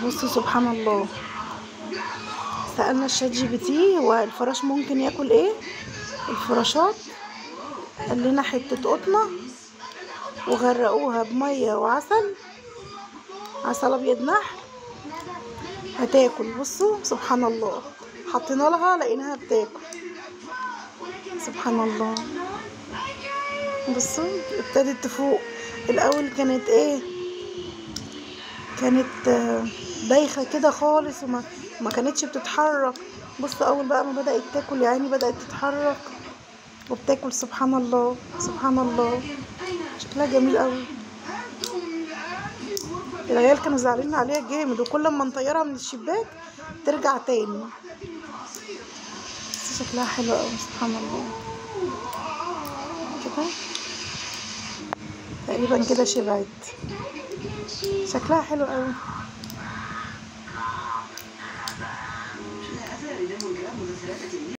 بصوا سبحان الله، سألنا الشات جي بي تي هو الفراش ممكن ياكل ايه الفراشات، قال لنا حتة قطنة وغرقوها بمية وعسل، عسل ابيض نحل هتاكل. بصوا سبحان الله، حطينا لها لقيناها بتاكل. سبحان الله، بصوا ابتدت تفوق. الاول كانت ايه، كانت دايخه كده خالص وما كانتش بتتحرك. بص اول بقى ما بدأت تاكل يا عيني بدأت تتحرك وبتاكل. سبحان الله سبحان الله، شكلها جميل قوي. العيال كانوا زعلانين عليها جامد، وكل ما نطيرها من الشباك ترجع تاني. بس شكلها حلو قوي سبحان الله كده. تقريبا كده شبعت، شكلها حلو قوي.